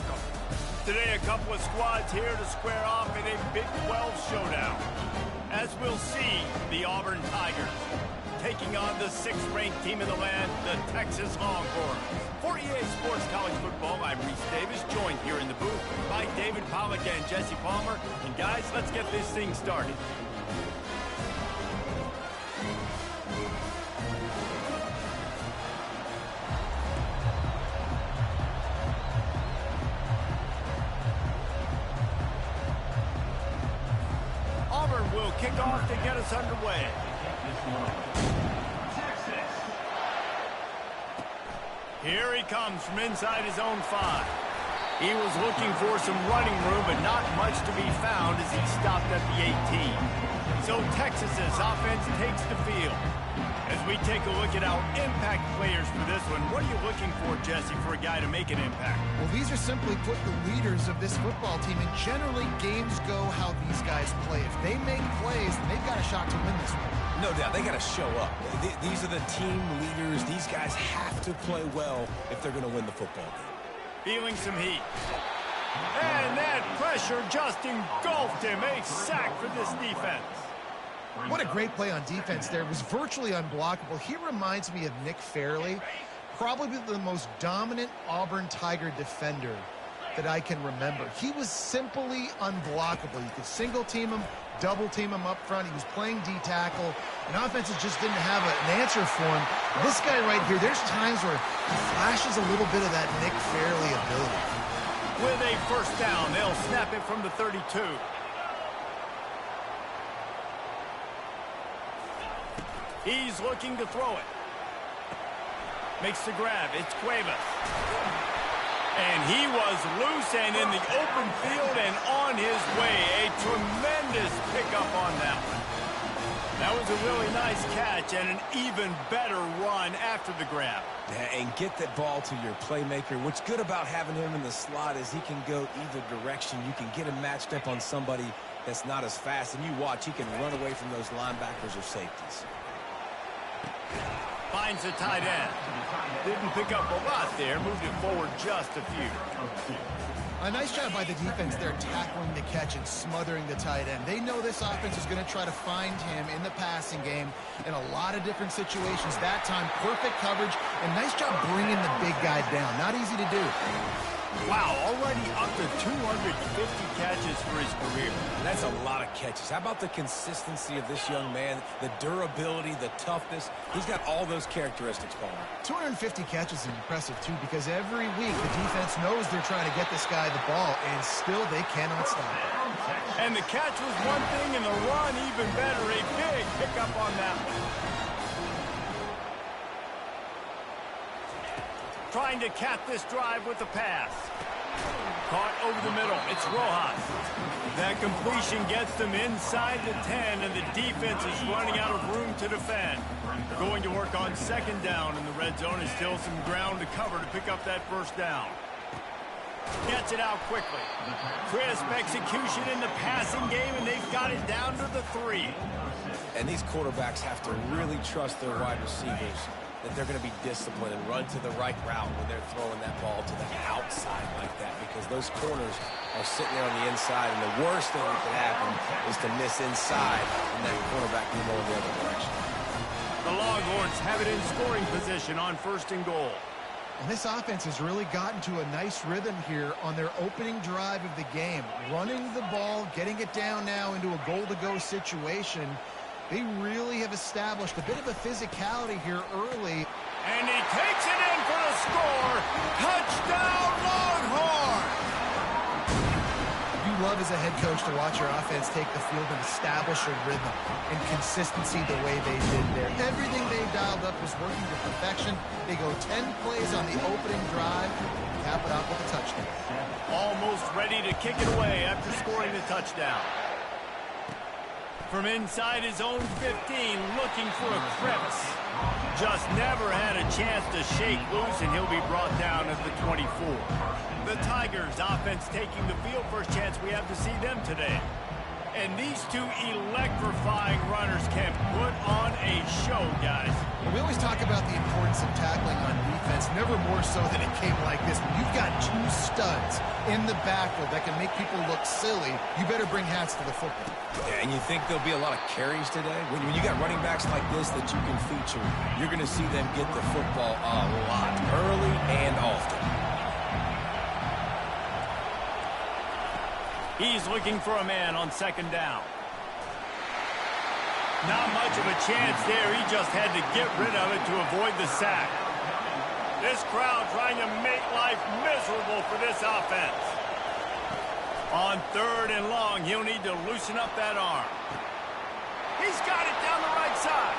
them. Today, a couple of squads here to square off in a Big 12 showdown. As we'll see, the Auburn Tigers taking on the 6th-ranked team in the land, the Texas Longhorns. For EA Sports College Football, I'm Reese Davis, joined here in the booth by David Pollack and Jesse Palmer. And guys, let's get this thing started. Auburn will kick off to get us underway. Here he comes from inside his own 5. He was looking for some running room, but not much to be found as he stopped at the 18. So Texas's offense takes the field. As we take a look at our impact players for this one, what are you looking for, Jesse, for a guy to make an impact? Well, these are simply put the leaders of this football team, and generally games go how these guys play. If they make plays, then they've got a shot to win this one. No doubt, they got to show up. These are the team leaders. These guys have to play well if they're going to win the football game. Feeling some heat. And that pressure just engulfed him. A sack for this defense. What a great play on defense there. It was virtually unblockable. He reminds me of Nick Fairley, probably the most dominant Auburn Tiger defender that I can remember. He was simply unblockable. You could single team him, double team him up front. He was playing D-tackle, and offenses just didn't have an answer for him. This guy right here, there's times where he flashes a little bit of that Nick Fairley ability. With a first down, they'll snap it from the 32. He's looking to throw it. Makes the grab. It's Cuevas. And he was loose and in the open field and on his way. A tremendous pickup on that one. That was a really nice catch and an even better run after the grab. Yeah, and get that ball to your playmaker. What's good about having him in the slot is he can go either direction. You can get him matched up on somebody that's not as fast. And you watch, he can run away from those linebackers or safeties. Finds the tight end. Didn't pick up a lot there. Moved it forward just a few. A nice job by the defense there, tackling the catch and smothering the tight end. They know this offense is going to try to find him in the passing game in a lot of different situations. That time, perfect coverage, and nice job bringing the big guy down. Not easy to do. Wow, already up to 250 catches for his career. That's a lot of catches. How about the consistency of this young man, the durability, the toughness? He's got all those characteristics, Paul. 250 catches is impressive, too, because every week the defense knows they're trying to get this guy the ball, and still they cannot stop it. And the catch was one thing, and the run even better. A big pickup on that one. Trying to cap this drive with the pass. Caught over the middle. It's Rojas. That completion gets them inside the 10, and the defense is running out of room to defend. Going to work on second down, and the red zone is still some ground to cover to pick up that first down. Gets it out quickly. Crisp execution in the passing game, and they've got it down to the 3. And these quarterbacks have to really trust their wide receivers that they're going to be disciplined and run to the right route when they're throwing that ball to the outside like that, because those corners are sitting there on the inside, and the worst thing that could happen is to miss inside and that quarterback can go in the other direction. The Longhorns have it in scoring position on 1st and goal. And this offense has really gotten to a nice rhythm here on their opening drive of the game. Running the ball, getting it down now into a goal-to-go situation. They really have established a bit of a physicality here early. And he takes it in for the score. Touchdown, Longhorn! You love as a head coach to watch your offense take the field and establish a rhythm and consistency the way they did there. Everything they dialed up was working to perfection. They go 10 plays on the opening drive, cap it off with a touchdown. Almost ready to kick it away after scoring the touchdown. From inside his own 15, looking for a crevice. Just never had a chance to shake loose, and he'll be brought down at the 24. The Tigers offense taking the field. First chance we have to see them today. And these two electrifying runners can put on a show, guys. We always talk about the importance of tackling on defense, never more so than it came like this. When you've got two studs in the backfield that can make people look silly, you better bring hats to the football. Yeah, and you think there'll be a lot of carries today? When you got running backs like this that you can feature, you're going to see them get the football a lot, early and often. He's looking for a man on second down. Not much of a chance there. He just had to get rid of it to avoid the sack. This crowd trying to make life miserable for this offense. On third and long, he'll need to loosen up that arm. He's got it down the right side.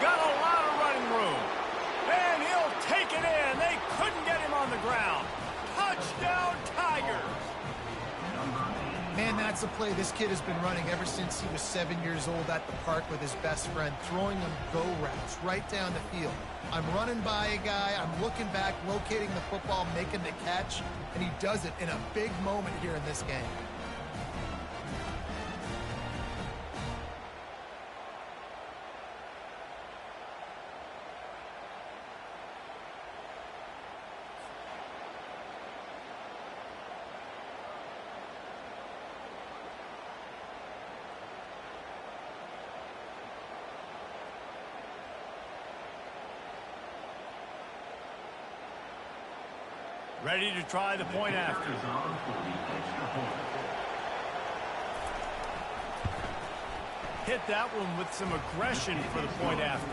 Got a lot of running room. And he'll take it in. They couldn't get him on the ground. Touchdown, Tigers. Man, that's a play this kid has been running ever since he was 7 years old at the park with his best friend, throwing him go routes right down the field. I'm running by a guy, I'm looking back, locating the football, making the catch, and he does it in a big moment here in this game. Ready to try the point after. Hit that one with some aggression for the point after.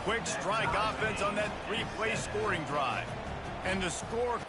Quick strike offense on that three-play scoring drive. And the score...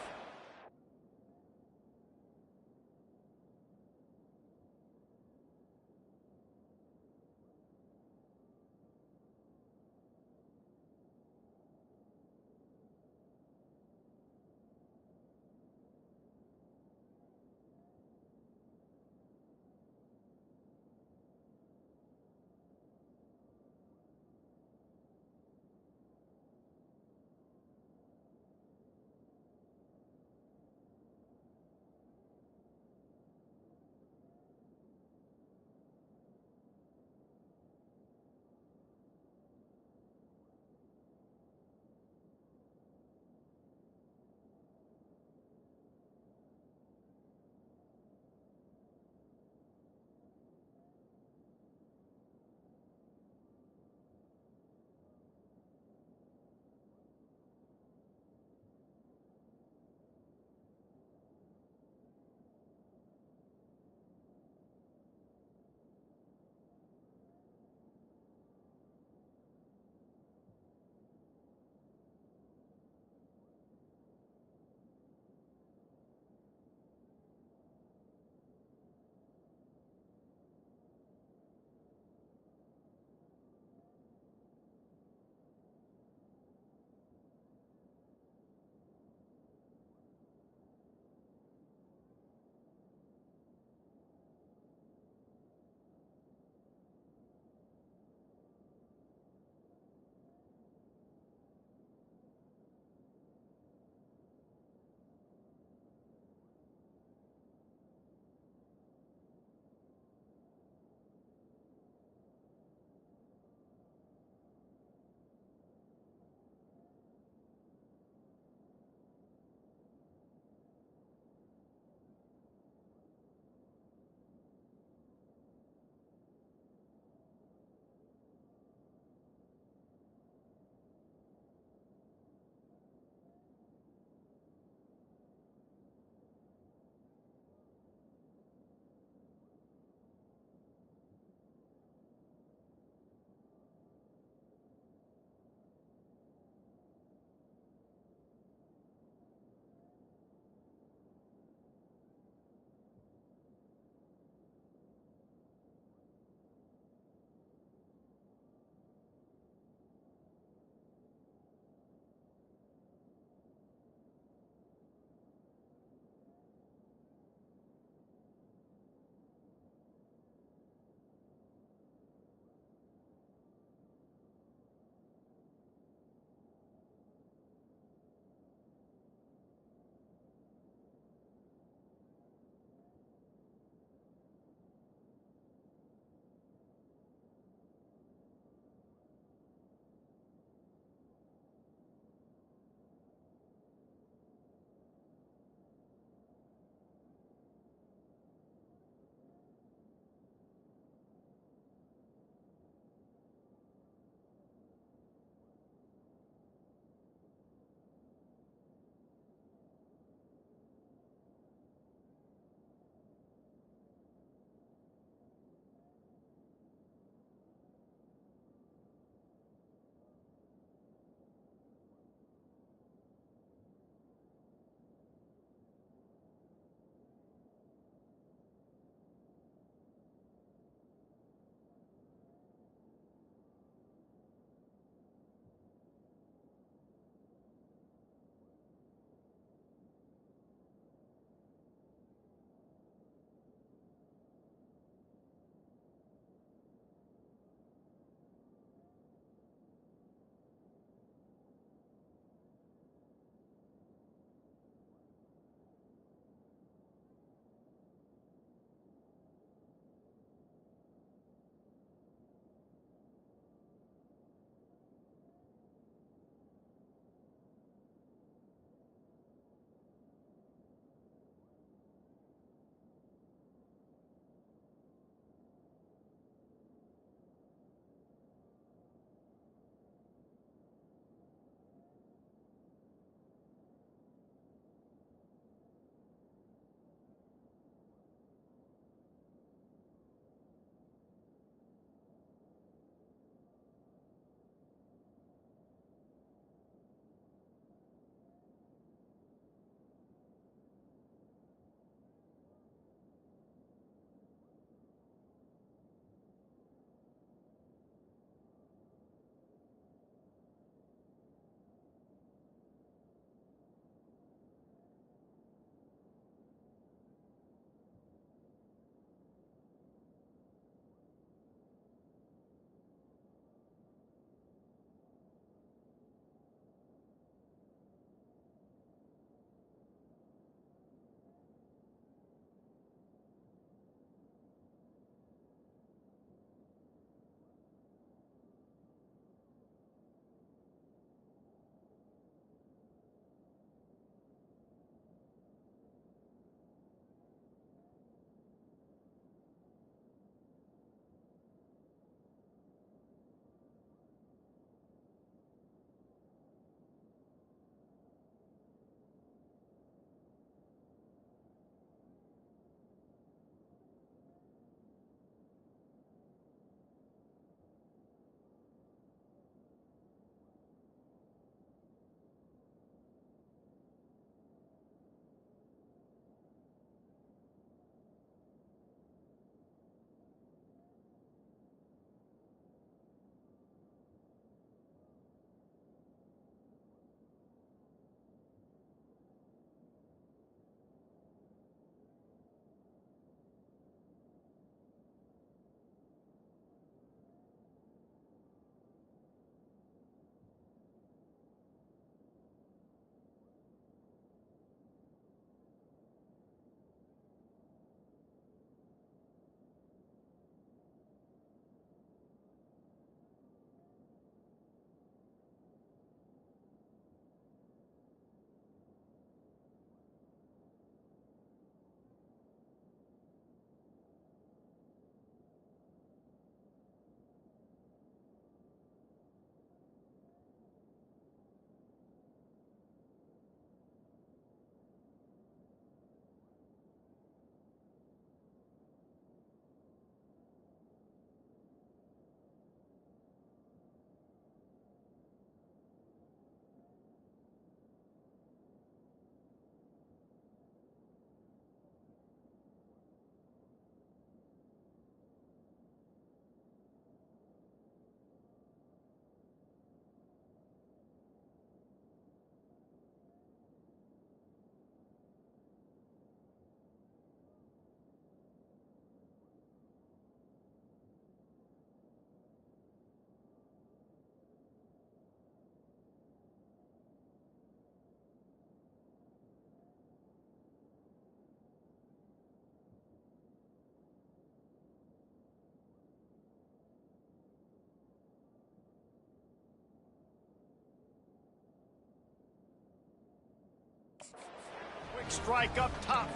Quick strike up top.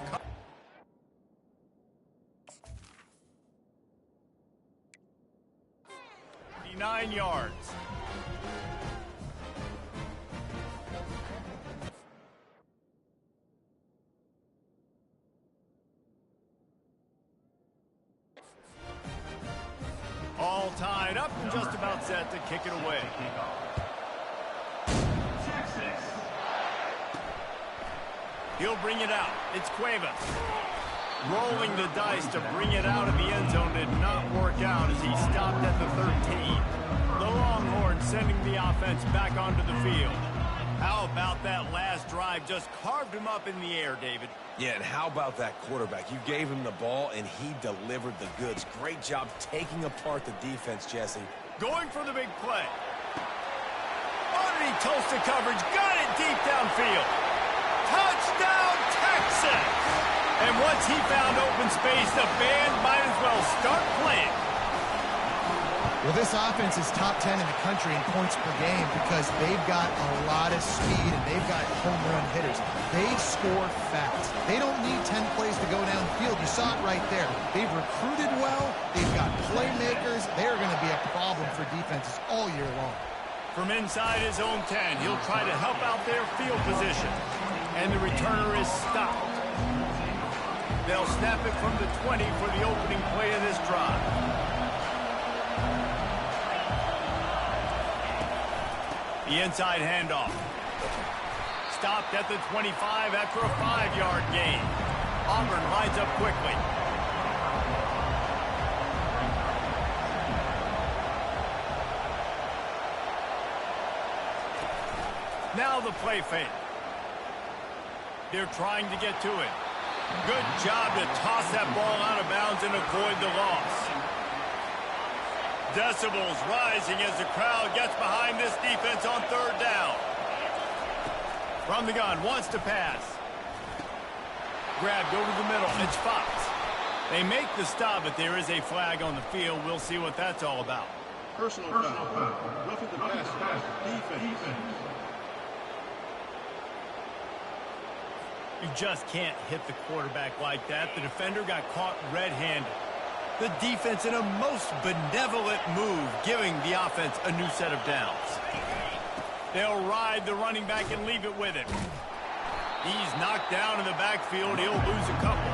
9 yards. All tied up and just about set to kick it away. He'll bring it out. It's Cuevas. Rolling the dice to bring it out of the end zone did not work out as he stopped at the 13. The Longhorns sending the offense back onto the field. How about that last drive? Just carved him up in the air, David. Yeah, and how about that quarterback? You gave him the ball, and he delivered the goods. Great job taking apart the defense, Jesse. Going for the big play. Underneath toasted coverage. Got it deep downfield. Touchdown, Texas! And once he found open space, the band might as well start playing. Well, this offense is top 10 in the country in points per game because they've got a lot of speed and they've got home run hitters. They score fast. They don't need 10 plays to go down the field. You saw it right there. They've recruited well. They've got playmakers. They're going to be a problem for defenses all year long. From inside his own 10, he'll try to help out their field position. And the returner is stopped. They'll snap it from the 20 for the opening play of this drive. The inside handoff. Stopped at the 25 after a 5-yard gain. Auburn lines up quickly. Now the play fake. They're trying to get to it. Good job to toss that ball out of bounds and avoid the loss. Decibels rising as the crowd gets behind this defense on third down. From the gun, wants to pass. Grabbed over the middle. It's Fox. They make the stop, but there is a flag on the field. We'll see what that's all about. Personal foul. Roughing the pass. Defense. You just can't hit the quarterback like that. The defender got caught red-handed. The defense in a most benevolent move, giving the offense a new set of downs. They'll ride the running back and leave it with him. He's knocked down in the backfield. He'll lose a couple.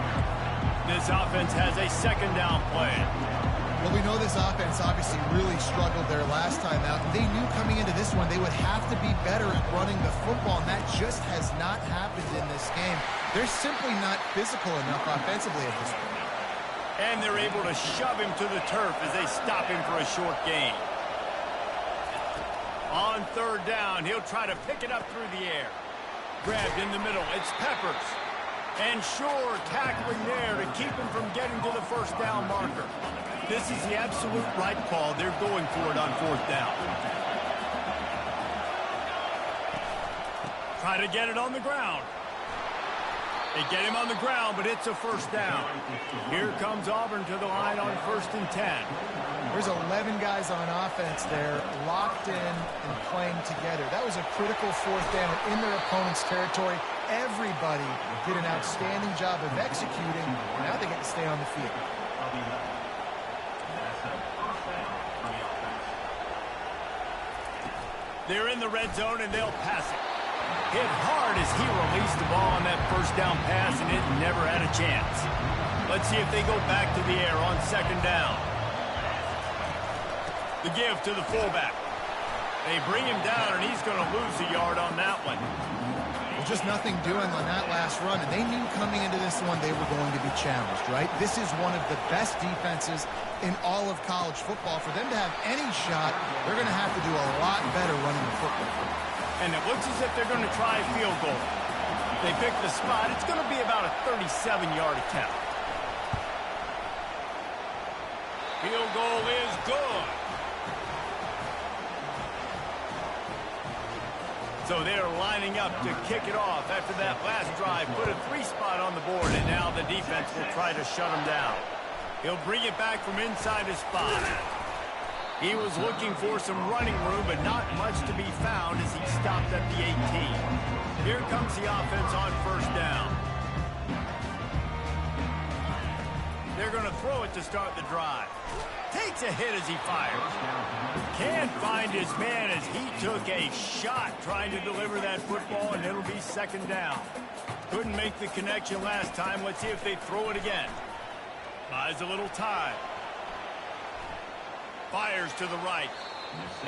This offense has a second down plan. Well, we know this offense obviously really struggled there last time out. They knew coming into this one they would have to be better at running the football, and that just has not happened in this game. They're simply not physical enough offensively at this point. And they're able to shove him to the turf as they stop him for a short gain. On third down, he'll try to pick it up through the air. Grabbed in the middle, it's Peppers. And Shore tackling there to keep him from getting to the first down marker. This is the absolute right call. They're going for it on fourth down. Try to get it on the ground. They get him on the ground, but it's a first down. Here comes Auburn to the line on 1st and 10. There's 11 guys on offense there, locked in and playing together. That was a critical fourth down in their opponent's territory. Everybody did an outstanding job of executing. Now they get to stay on the field. They're in the red zone, and they'll pass it. Hit hard as he released the ball on that first down pass, and it never had a chance. Let's see if they go back to the air on second down. The give to the fullback. They bring him down, and he's going to lose a yard on that one. Well, just nothing doing on that last run, and they knew coming into this one they were going to be challenged, right? This is one of the best defenses in all of college football. For them to have any shot, they're going to have to do a lot better running the football. And it looks as if they're going to try a field goal. They pick the spot. It's going to be about a 37-yard attempt. Field goal is good. So they're lining up to kick it off after that last drive. Put a 3-spot on the board, and now the defense will try to shut him down. He'll bring it back from inside his spot. He was looking for some running room, but not much to be found as he stopped at the 18. Here comes the offense on first down. They're going to throw it to start the drive. Takes a hit as he fires. Can't find his man as he took a shot trying to deliver that football, and it'll be second down. Couldn't make the connection last time. Let's see if they throw it again. Buys a little time. Fires to the right.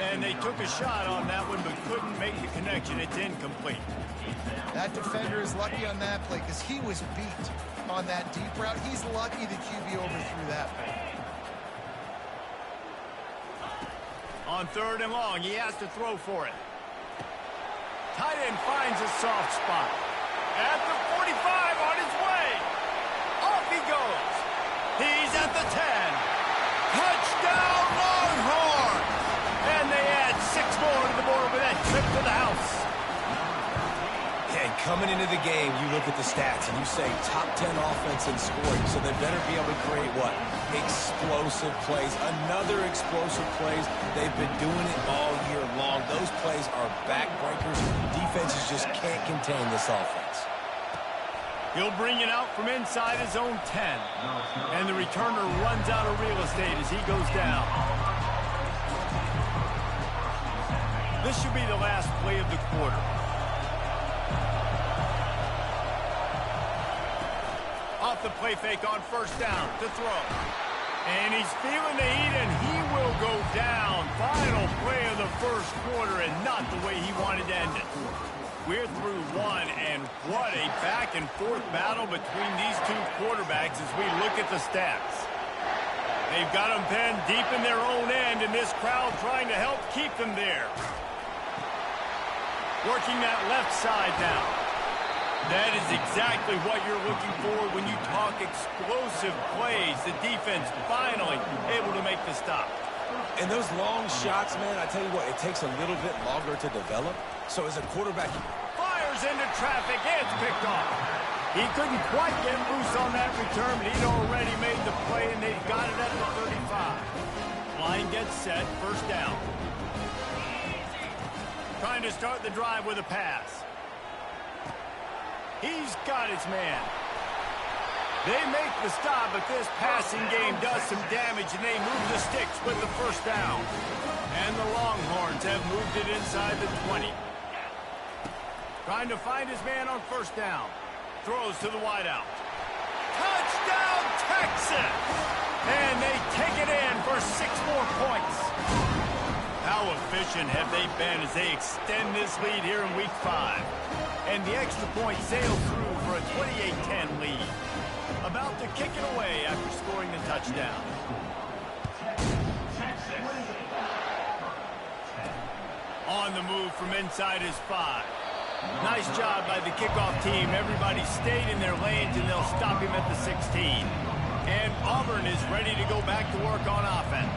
And they took a shot on that one, but couldn't make the connection. It's incomplete. That defender is lucky on that play because he was beat on that deep route. He's lucky the QB overthrew that play. On third and long, he has to throw for it. Tight end finds a soft spot. At the 45, on his way. Off he goes. He's at the 10. Touchdown, Longhorns! And they add 6 more to the board with that trip to the house. And coming into the game, you look at the stats and you say top 10 offense in scoring, so they better be able to create what? Explosive plays. Another explosive plays. They've been doing it all year long. Those plays are backbreakers. Defenses just can't contain this offense. He'll bring it out from inside his own 10. And the returner runs out of real estate as he goes down. This should be the last play of the quarter. Off the play fake on first down to throw. And he's feeling the heat, and he will go down. Final play of the first quarter, and not the way he wanted to end it. We're through one, and what a back-and-forth battle between these two quarterbacks as we look at the stats. They've got them pinned deep in their own end, and this crowd trying to help keep them there. Working that left side now. That is exactly what you're looking for when you talk explosive plays. The defense finally able to make the stop. And those long shots, man, I tell you what, it takes a little bit longer to develop. So as a quarterback, fires into traffic, and it's picked off. He couldn't quite get loose on that return, but he'd already made the play, and they've got it at the 35. Line gets set, first down. Trying to start the drive with a pass. He's got his man. They make the stop, but this passing game does some damage, and they move the sticks with the first down. And the Longhorns have moved it inside the 20. Trying to find his man on first down. Throws to the wideout. Touchdown, Texas! And they take it in for 6 more points. How efficient have they been as they extend this lead here in Week 5? And the extra point sails through for a 28-10 lead. About to kick it away after scoring the touchdown. On the move from inside his 5. Nice job by the kickoff team. Everybody stayed in their lanes, and they'll stop him at the 16. And Auburn is ready to go back to work on offense.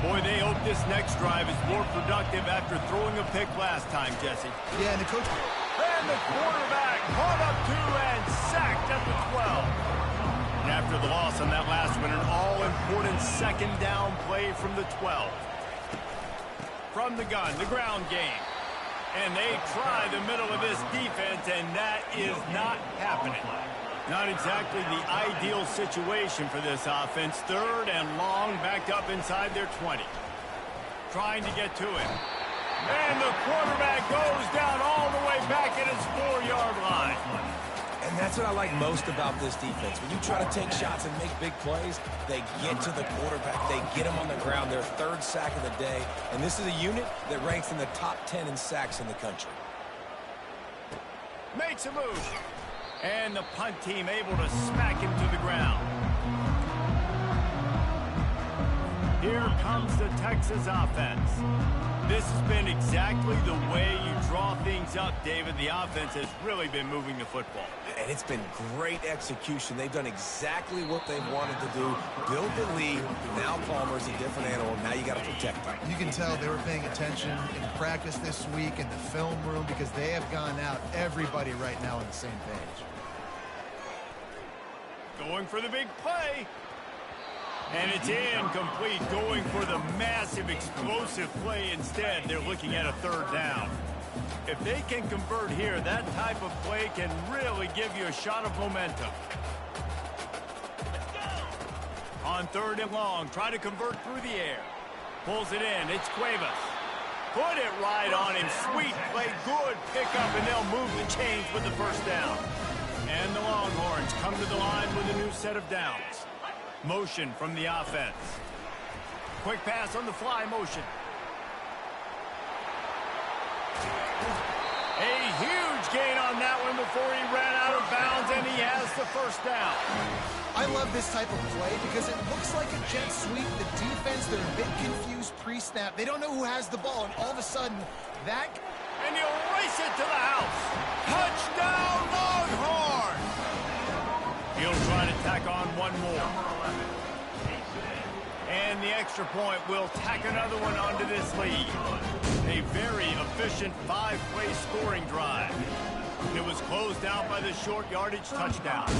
Boy, they hope this next drive is more productive after throwing a pick last time, Jesse. Yeah, and the coach... And the quarterback caught up to and sacked at the 12. And after the loss on that last one, an all-important second down play from the 12. From the gun, the ground game. And they try the middle of this defense, and that is not happening. Not exactly the ideal situation for this offense. Third and long, backed up inside their 20. Trying to get to it. And the quarterback goes down all the way back at his 4-yard line. and that's what I like most about this defense. When you try to take shots and make big plays, they get to the quarterback. They get him on the ground. Their third sack of the day. And this is a unit that ranks in the top 10 in sacks in the country. Makes a move. And the punt team able to smack him to the ground. Here comes the Texas offense. This has been exactly the way you draw things up, David. The offense has really been moving the football. And it's been great execution. They've done exactly what they've wanted to do. Build the lead. Now Palmer's a different animal. Now you got to protect him. You can tell they were paying attention in practice this week in the film room because they have gone out, everybody right now on the same page. Going for the big play. And it's incomplete, going for the massive explosive play instead. They're looking at a third down. If they can convert here, that type of play can really give you a shot of momentum. On third and long, try to convert through the air. Pulls it in, it's Cuevas. Put it right on him, sweet play, good pickup, and they'll move the chains with the first down. And the Longhorns come to the line with a new set of downs. Motion from the offense. Quick pass on the fly motion. A huge gain on that one before he ran out of bounds, and he has the first down. I love this type of play because it looks like a jet sweep. The defense, they're a bit confused pre-snap. They don't know who has the ball, and all of a sudden, that... And he'll race it to the house. Touchdown, Longhorn! He'll try to tack on one more. And the extra point will tack another one onto this lead. A very efficient 5-play scoring drive. It was closed out by the short yardage touchdown.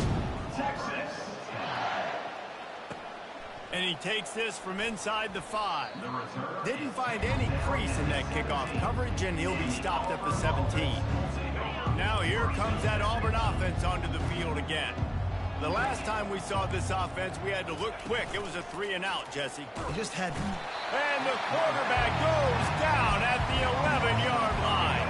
And he takes this from inside the 5. Didn't find any crease in that kickoff coverage, and he'll be stopped at the 17. Now here comes that Auburn offense onto the field again. The last time we saw this offense, we had to look quick. It was a 3-and-out, Jesse. He just had... And the quarterback goes down at the 11-yard line.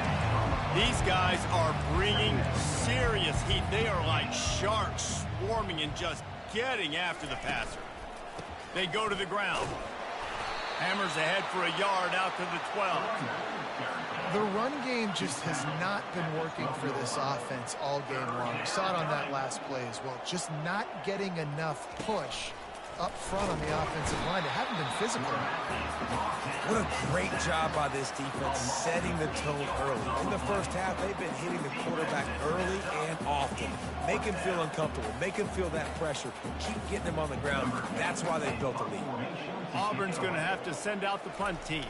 These guys are bringing serious heat. They are like sharks swarming and just getting after the passer. They go to the ground. Hammers ahead for a yard out to the 12. The run game just has not been working for this offense all game long. We saw it on that last play as well. Just not getting enough push up front on the offensive line. They haven't been physical. What a great job by this defense setting the tone early. In the first half, they've been hitting the quarterback early and often. Make him feel uncomfortable. Make him feel that pressure. Keep getting him on the ground. That's why they built a lead. Auburn's going to have to send out the punt team.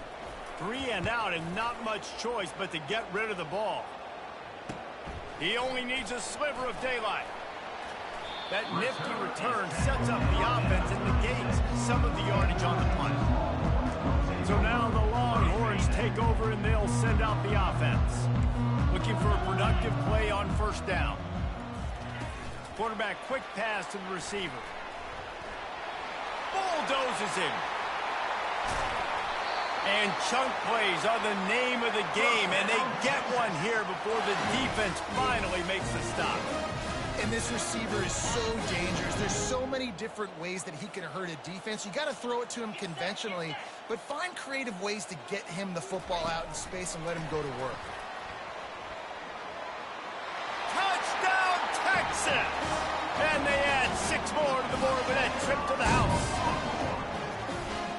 3-and-out and not much choice but to get rid of the ball. He only needs a sliver of daylight. That nifty return sets up the offense and negates some of the yardage on the punt. So now the Longhorns take over and they'll send out the offense. Looking for a productive play on first down. Quarterback quick pass to the receiver. Bulldozes him. And chunk plays are the name of the game, and they get one here before the defense finally makes the stop. And this receiver is so dangerous. There's so many different ways that he can hurt a defense. You got to throw it to him conventionally, but find creative ways to get him the football out in space and let him go to work. Touchdown, Texas! And they add 6 more to the board with that trip to the house.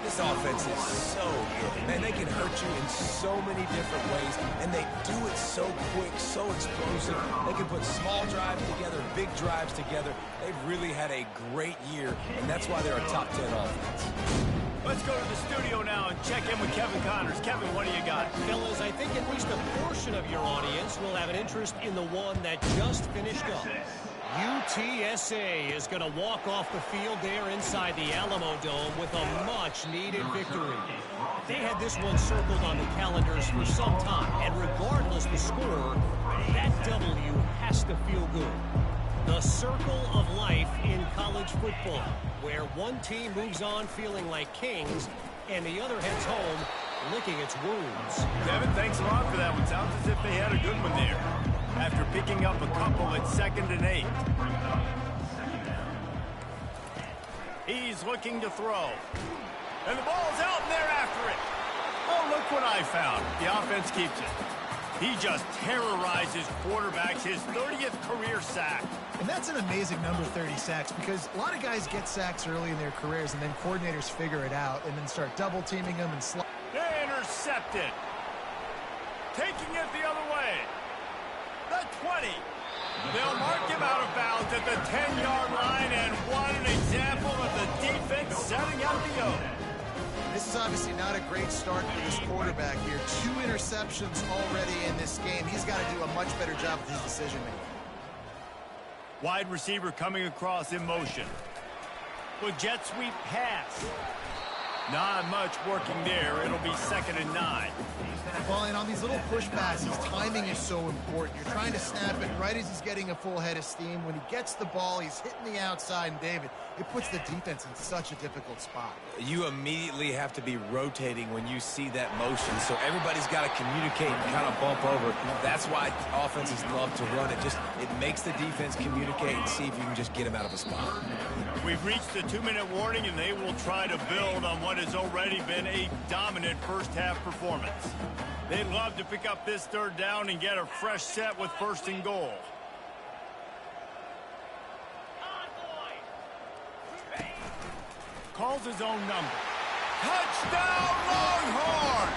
This offense is so good. Man, they can hurt you in so many different ways, and they do it so quick, so explosive. They can put small drives together, big drives together. They've really had a great year, and that's why they're a top 10 offense. Let's go to the studio now and check in with Kevin Connors. Kevin, what do you got? Fellas, I think at least a portion of your audience will have an interest in the one that just finished up. UTSA is going to walk off the field there inside the Alamo Dome with a much-needed victory. They had this one circled on the calendars for some time, and regardless the score, that W has to feel good. The circle of life in college football, where one team moves on feeling like kings, and the other heads home licking its wounds. Devin, thanks a lot for that one. Sounds as if they had a good one there, after picking up a couple at 2nd and 8. He's looking to throw. And the ball's out, and they're after it. Oh, look what I found. The offense keeps it. He just terrorizes quarterbacks, his 30th career sack. And that's an amazing number, 30 sacks, because a lot of guys get sacks early in their careers, and then coordinators figure it out and then start double-teaming them and intercepted. Taking it the other way. The 20. They'll mark him out of bounds at the 10-yard line, and what an example of the defense setting up the O. This is obviously not a great start for this quarterback here. 2 interceptions already in this game. He's got to do a much better job with his decision-making. Wide receiver coming across in motion. Well, jet sweep pass. Not much working there. It'll be 2nd and 9. Well, and on these little push passes, timing is so important. You're trying to snap it right as he's getting a full head of steam. When he gets the ball, he's hitting the outside, and David, it puts the defense in such a difficult spot. You immediately have to be rotating when you see that motion, so everybody's got to communicate and kind of bump over. That's why offenses love to run it. It makes the defense communicate and see if you can just get him out of a spot. We've reached the 2-minute warning, and they will try to build on what has already been a dominant first-half performance. They'd love to pick up this 3rd down and get a fresh set with 1st and goal. Calls his own number. Touchdown, Longhorns!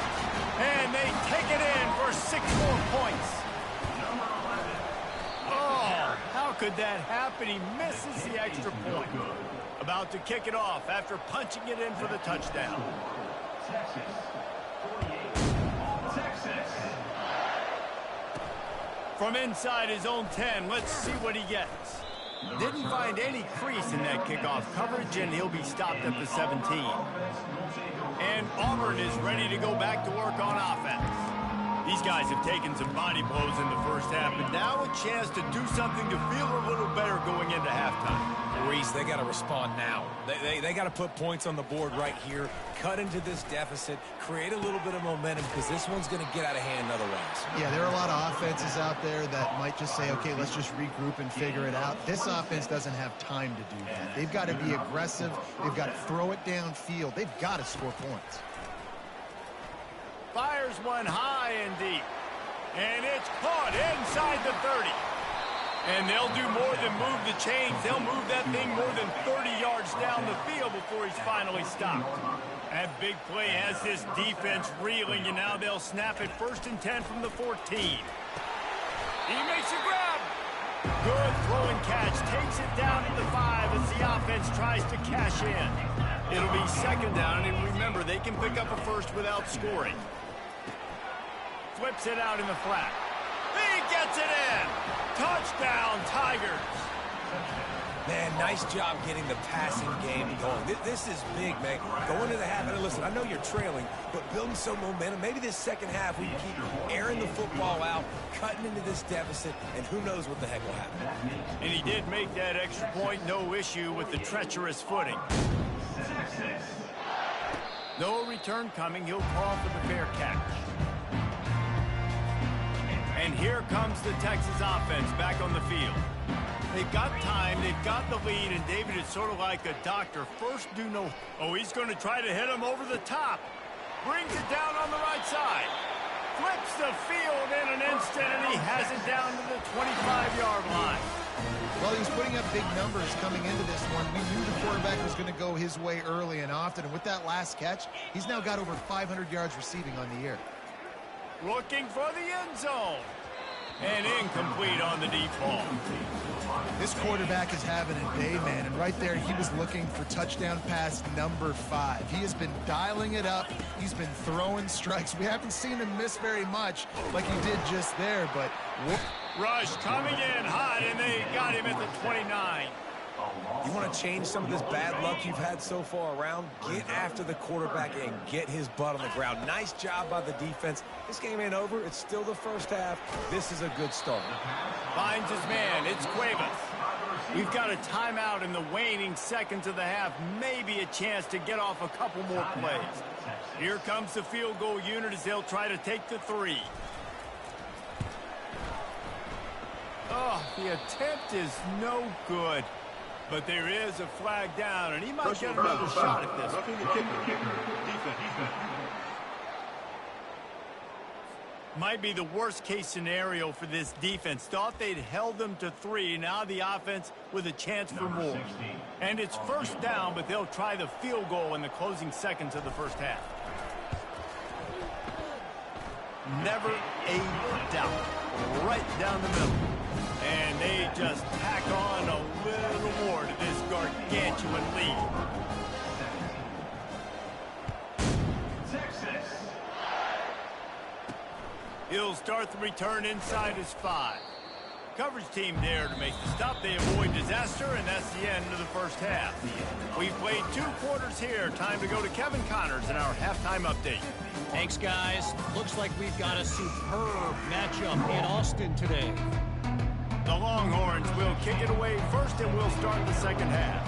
And they take it in for 6 more points. Oh, how could that happen? He misses the extra point. About to kick it off after punching it in for the touchdown. From inside his own 10, let's see what he gets. Didn't find any crease in that kickoff coverage, and he'll be stopped at the 17. And Auburn is ready to go back to work on offense. These guys have taken some body blows in the first half, but now a chance to do something to feel a little better going into halftime. Reese, they got to respond now. They got to put points on the board right here, cut into this deficit, create a little bit of momentum, because this one's going to get out of hand otherwise. Yeah, there are a lot of offenses out there that might just say, okay, let's just regroup and figure it out. This offense doesn't have time to do that. They've got to be aggressive. They've got to throw it downfield. They've got to score points. Fires one high and deep. And it's caught inside the 30. And they'll do more than move the chains. They'll move that thing more than 30 yards down the field before he's finally stopped. That big play has this defense reeling, and now they'll snap it 1st and 10 from the 14. He makes a grab. Good throw and catch. Takes it down to the 5 as the offense tries to cash in. It'll be 2nd down, and remember, they can pick up a first without scoring. Flips it out in the flat. He gets it in. Touchdown, Tigers. Man, nice job getting the passing game going. This is big, man. Going to the half, and listen, I know you're trailing, but building some momentum. Maybe this second half we can keep airing the football out, cutting into this deficit, and who knows what the heck will happen. And he did make that extra point, no issue with the treacherous footing. No return coming. He'll call for the fair catch. And here comes the Texas offense back on the field. They've got time, they've got the lead, and David is sort of like a doctor. First, do no... Oh, he's going to try to hit him over the top. Brings it down on the right side. Flips the field in an instant, and he has it down to the 25-yard line. Well, he was putting up big numbers coming into this one. We knew the quarterback was going to go his way early and often, and with that last catch, he's now got over 500 yards receiving on the year. Looking for the end zone. And incomplete on the deep ball. This quarterback is having a day, man, and right there he was looking for touchdown pass number 5. He has been dialing it up. He's been throwing strikes. We haven't seen him miss very much like he did just there, but... Rush coming in hot, and they got him at the 29. You want to change some of this bad luck you've had so far around? Get after the quarterback and get his butt on the ground. Nice job by the defense. This game ain't over. It's still the first half. This is a good start. Finds his man. It's Cuevas. We've got a timeout in the waning seconds of the half. Maybe a chance to get off a couple more plays. Here comes the field goal unit as they'll try to take the 3. Oh, the attempt is no good. But there is a flag down, and he might get another shot at this. Roughing the kicker. Defense. Might be the worst-case scenario for this defense. Thought they'd held them to 3. Now the offense with a chance for more. And it's 1st down, but they'll try the field goal in the closing seconds of the first half. Never a doubt. Right down the middle. And they just tack on a little more to this gargantuan lead. He'll start the return inside his 5. Coverage team there to make the stop. They avoid disaster, and that's the end of the first half. We've played 2 quarters here. Time to go to Kevin Connors in our halftime update. Thanks, guys. Looks like we've got a superb matchup in Austin today. The Longhorns will kick it away first, and we'll start the second half.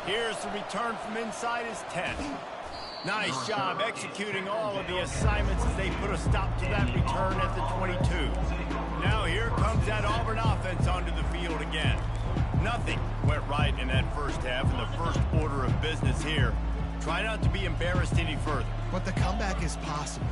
Here's the return from inside his 10. Nice job executing all of the assignments as they put a stop to that return at the 22. Now here comes that Auburn offense onto the field again. Nothing went right in that first half, and the first order of business here. Try not to be embarrassed any further. But the comeback is possible.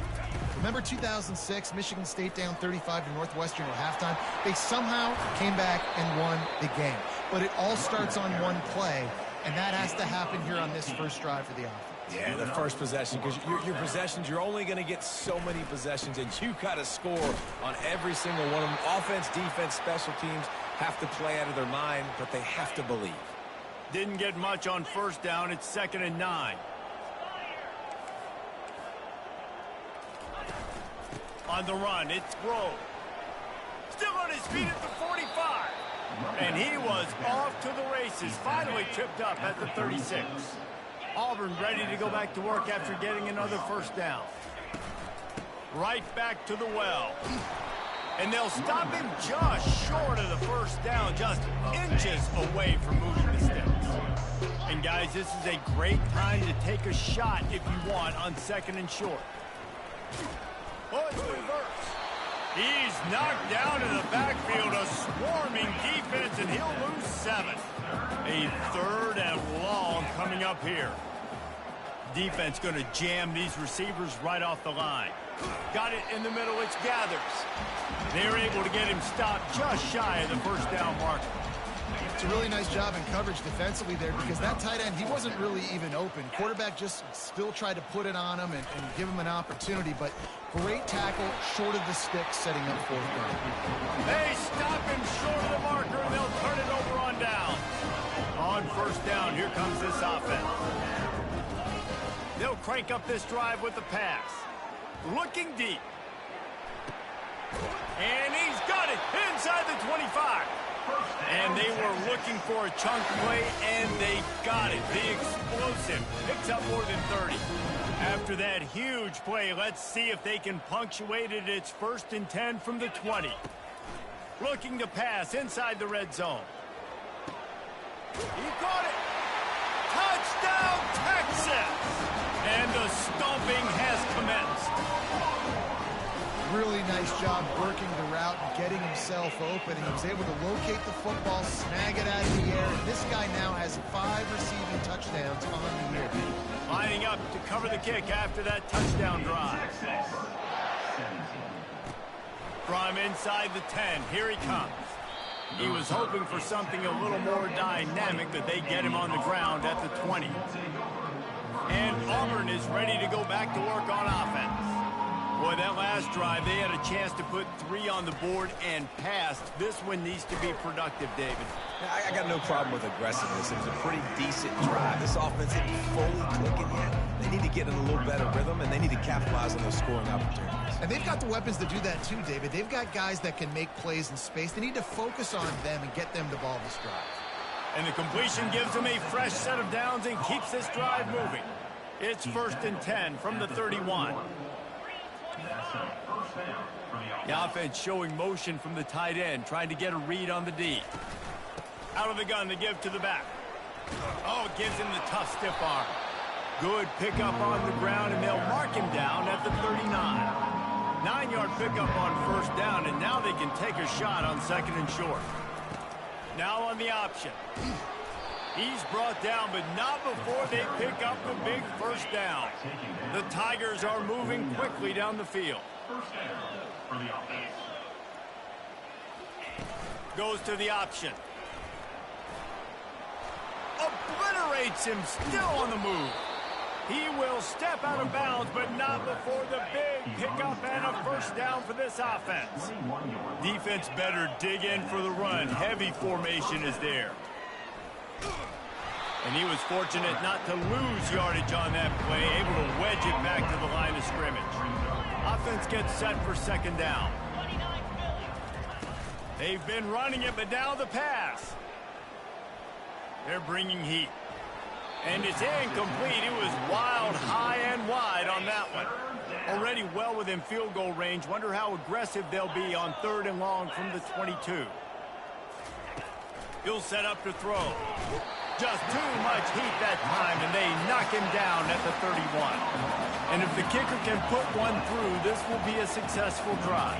Remember 2006, Michigan State down 35 to Northwestern at halftime? They somehow came back and won the game. But it all starts on one play, and that has to happen here on this first drive for the offense. Yeah, the first possession, because your possessions, you're only going to get so many possessions, and you got to score on every single one of them. Offense, defense, special teams have to play out of their mind, but they have to believe. Didn't get much on first down. It's 2nd and 9. On the run, it's Grove. Still on his feet at the 45. And he was off to the races. Finally tripped up at the 36. Auburn ready to go back to work after getting another first down. Right back to the well. And they'll stop him just short of the first down, just inches away from moving the sticks. And guys, this is a great time to take a shot if you want on 2nd and short. Oh, it's reverse. He's knocked down in the backfield, a swarming defense, and he'll lose 7. A 3rd and long coming up here. Defense going to jam these receivers right off the line. Got it in the middle, it's Gathers. They're able to get him stopped just shy of the first down marker. It's a really nice job in coverage defensively there, because that tight end, he wasn't really even open. Quarterback just still tried to put it on him and give him an opportunity, but great tackle short of the stick, setting up 4th down. They stop him short of the marker, and they'll turn it over on down. On first down, here comes this offense. They'll crank up this drive with the pass. Looking deep. And he's got it inside the 25. And they were looking for a chunk play, and they got it. The explosive picks up more than 30. After that huge play, let's see if they can punctuate it. It's 1st and 10 from the 20. Looking to pass inside the red zone. He caught it. Touchdown, Texas! And the stomping has commenced. Really nice job working the route and getting himself open. And he was able to locate the football, snag it out of the air. And this guy now has 5 receiving touchdowns on the year. Lining up to cover the kick after that touchdown drive. From inside the 10, here he comes. He was hoping for something a little more dynamic, but they get him on the ground at the 20. And Auburn is ready to go back to work on offense. Boy, that last drive, they had a chance to put 3 on the board and passed. This one needs to be productive, David. I got no problem with aggressiveness. It was a pretty decent drive. This offense isn't fully clicking yet. They need to get in a little better rhythm, and they need to capitalize on those scoring opportunities. And they've got the weapons to do that too, David. They've got guys that can make plays in space. They need to focus on them and get them the ball this drive. And the completion gives them a fresh set of downs and keeps this drive moving. It's 1st and 10 from the 31. The offense showing motion from the tight end, trying to get a read on the D. Out of the gun to give to the back. Oh, it gives him the tough stiff arm. Good pickup on the ground, and they'll mark him down at the 39. 9-yard pickup on first down, and now they can take a shot on 2nd and short. Now on the option. He's brought down, but not before they pick up the big first down. The Tigers are moving quickly down the field. Goes to the option. Obliterates him, still on the move. He will step out of bounds, but not before the big pickup and a first down for this offense. Defense better dig in for the run. Heavy formation is there. And he was fortunate not to lose yardage on that play, able to wedge it back to the line of scrimmage. Offense gets set for second down. They've been running it, but now the pass. They're bringing heat. And it's incomplete. It was wild, high and wide on that one. Already well within field goal range. Wonder how aggressive they'll be on 3rd and long from the 22. He'll set up to throw. Just too much heat that time, and they knock him down at the 31. And if the kicker can put one through, this will be a successful drive.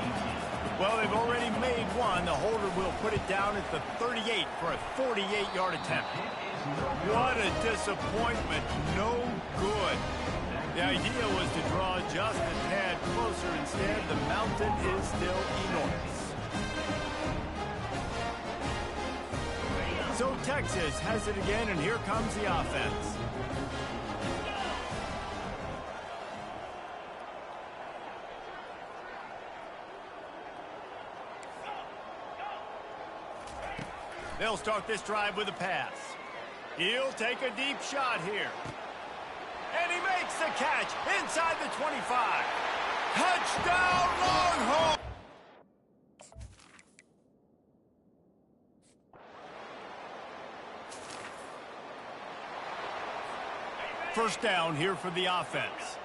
Well, they've already made one. The holder will put it down at the 38 for a 48-yard attempt. What a disappointment. No good. The idea was to draw just a tad closer. Instead, the mountain is still enormous. So Texas has it again, and here comes the offense. They'll start this drive with a pass. He'll take a deep shot here. And he makes the catch inside the 25. Touchdown, Longhorns! First down here for the offense.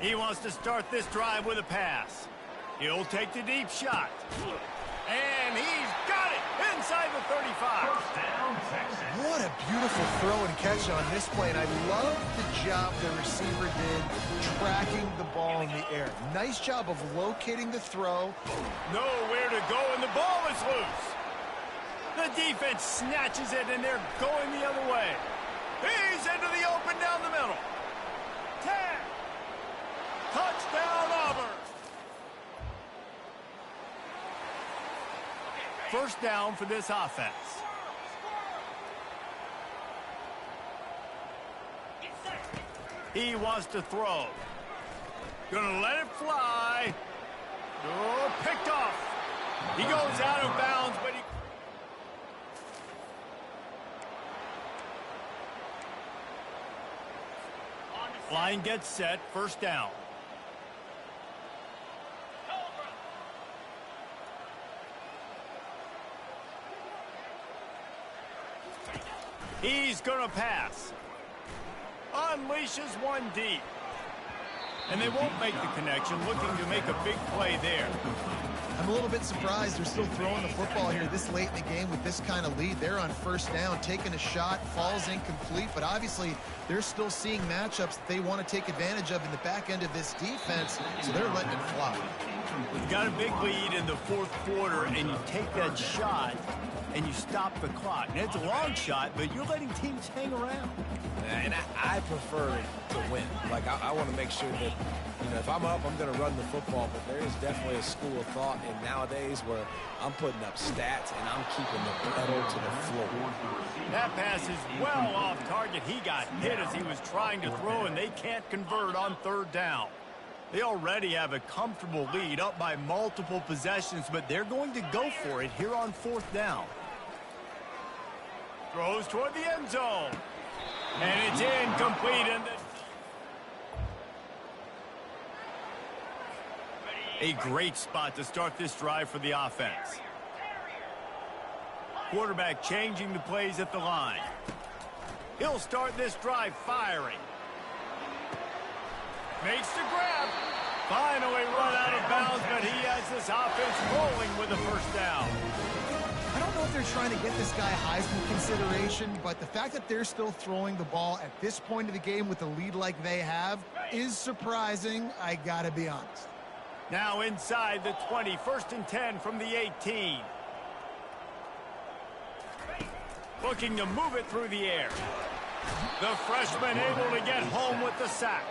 He wants to start this drive with a pass. He'll take the deep shot. And he's got it inside the 35. What a beautiful throw and catch on this play. And I love the job the receiver did tracking the ball in the air. Nice job of locating the throw. Nowhere to go, and the ball is loose. The defense snatches it, and they're going the other way. He's into the open down the middle. 10. Touchdown, Auburn. First down for this offense. He wants to throw. Gonna let it fly. Oh, picked off. He goes out of bounds, but he... Line gets set, first down. He's going to pass. Unleashes one deep. And they won't make the connection, looking to make a big play there. I'm a little bit surprised they're still throwing the football here this late in the game with this kind of lead. They're on first down, taking a shot, falls incomplete, but obviously they're still seeing matchups that they want to take advantage of in the back end of this defense, so they're letting it fly. You've got a big lead in the fourth quarter, and you take that shot, and you stop the clock. And it's a long shot, but you're letting teams hang around. And I prefer to win. Like, I want to make sure that, you know, if I'm up, I'm going to run the football. But there is definitely a school of thought in nowadays where I'm putting up stats and I'm keeping the pedal to the floor. That pass is well off target. He got hit as he was trying to throw, and they can't convert on third down. They already have a comfortable lead, up by multiple possessions, but they're going to go for it here on fourth down. Throws toward the end zone. And it's incomplete. And a great spot to start this drive for the offense. Quarterback changing the plays at the line. He'll start this drive firing. Makes the grab. Finally run out of bounds, but he has this offense rolling with a first down. I don't know if they're trying to get this guy Heisman consideration, but the fact that they're still throwing the ball at this point of the game with a lead like they have is surprising, I gotta be honest. Now inside the 20, 1st and 10 from the 18. Looking to move it through the air. The freshman able to get home with the sack.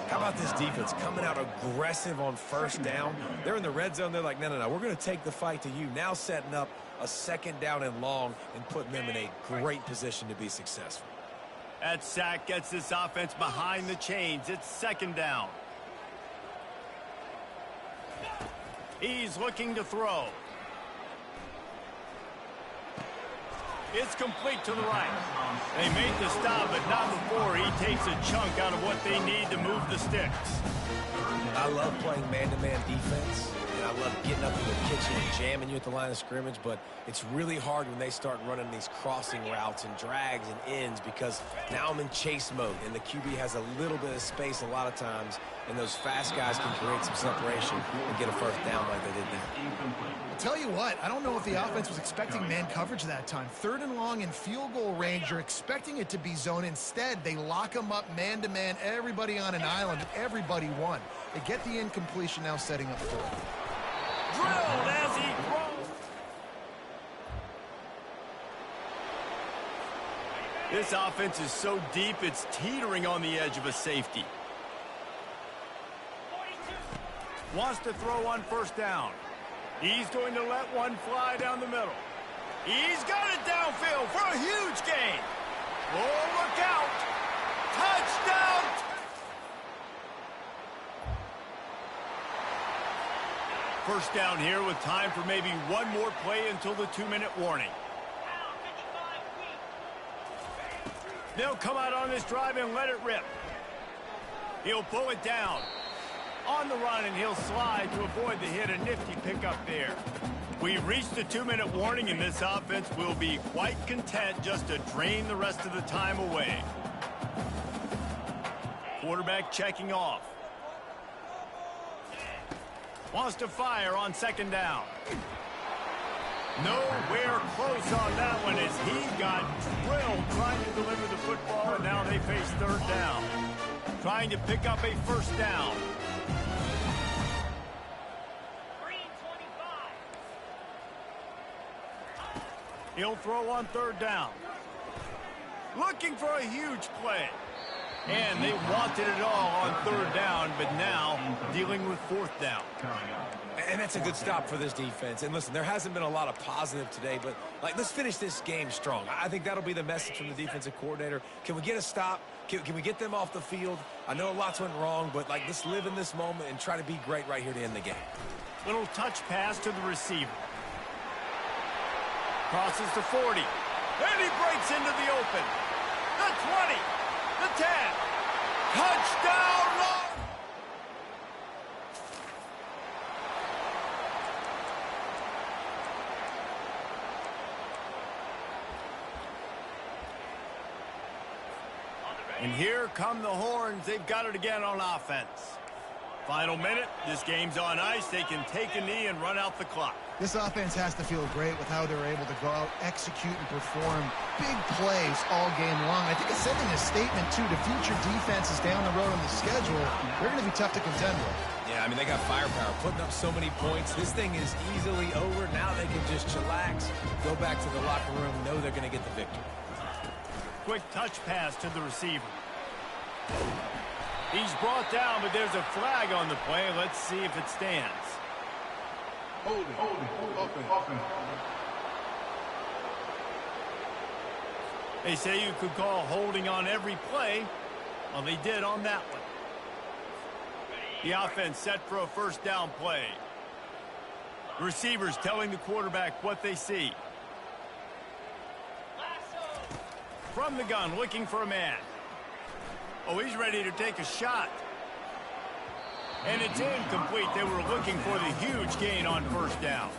How about this defense coming out aggressive on first down? They're in the red zone. They're like, no, we're going to take the fight to you. Now setting up a second down and long and putting them in a great position to be successful. That sack gets this offense behind the chains. It's second down. He's looking to throw. It's complete to the right. They make the stop, but not before he takes a chunk out of what they need to move the sticks. I love playing man-to-man defense, and I love getting up in the kitchen and jamming you at the line of scrimmage, but it's really hard when they start running these crossing routes and drags and ends because now I'm in chase mode, and the QB has a little bit of space a lot of times, and those fast guys can create some separation and get a first down like they did there. I'll tell you what, I don't know if the offense was expecting man coverage that time. 3rd and long in field goal range, you're expecting it to be zone. Instead, they lock them up man-to-man, everybody on an island, and everybody won. They get the incompletion, now setting up 4th. Drilled as he throws. This offense is so deep, it's teetering on the edge of a safety. Wants to throw on 1st down. He's going to let one fly down the middle. He's got it downfield for a huge gain. Oh, look out. Touchdown. First down here with time for maybe one more play until the 2-minute warning. They'll come out on this drive and let it rip. He'll pull it down. On the run, and he'll slide to avoid the hit. A nifty pickup there. We've reached the 2-minute warning, and this offense will be quite content just to drain the rest of the time away. Quarterback checking off. Wants to fire on 2nd down. Nowhere close on that one as he got drilled trying to deliver the football, and now they face 3rd down. Trying to pick up a 1st down. He'll throw on 3rd down. Looking for a huge play. And they wanted it all on 3rd down, but now dealing with 4th down. And that's a good stop for this defense. And listen, there hasn't been a lot of positive today, but let's finish this game strong. I think that'll be the message from the defensive coordinator. Can we get a stop? Can we get them off the field? I know lots went wrong, but let's live in this moment and try to be great right here to end the game. Little touch pass to the receiver. Crosses to 40. And he breaks into the open. The 20. The 10. Touchdown run! And here come the horns. They've got it again on offense. Final minute. This game's on ice. They can take a knee and run out the clock. This offense has to feel great with how they're able to go out, execute, and perform big plays all game long. I think it's sending a statement, too, to future defenses down the road on the schedule. They're going to be tough to contend with. Yeah, I mean, they got firepower, putting up so many points. This thing is easily over. Now they can just chillax, go back to the locker room, know they're going to get the victory. Quick touch pass to the receiver. He's brought down, but there's a flag on the play. Let's see if it stands. Hold it. They say you could call holding on every play. Well, they did on that one. The offense set for a 1st down play. Receivers telling the quarterback what they see. From the gun, looking for a man. Oh, he's ready to take a shot. And it's incomplete. They were looking for the huge gain on 1st down.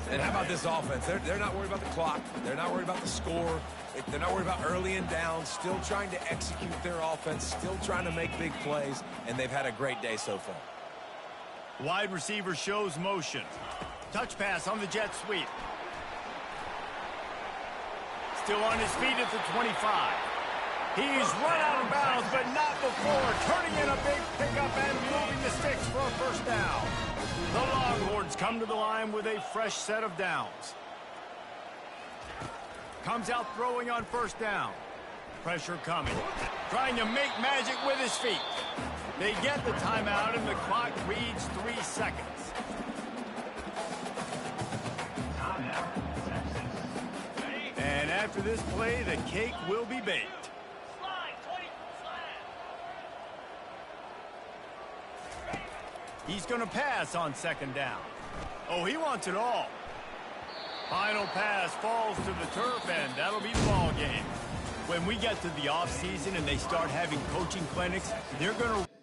And how about this offense? They're not worried about the clock. They're not worried about the score. They're not worried about early and down. Still trying to execute their offense. Still trying to make big plays. And they've had a great day so far. Wide receiver shows motion. Touch pass on the jet sweep. Still on his feet at the 25. He's run out of bounds, but not before. Turning in a big pickup and moving the sticks for a 1st down. The Longhorns come to the line with a fresh set of downs. Comes out throwing on 1st down. Pressure coming. Trying to make magic with his feet. They get the timeout, and the clock reads 3 seconds. And after this play, the cake will be baked. He's going to pass on 2nd down. Oh, he wants it all. Final pass falls to the turf, and that'll be the ball game. When we get to the offseason and they start having coaching clinics, they're going to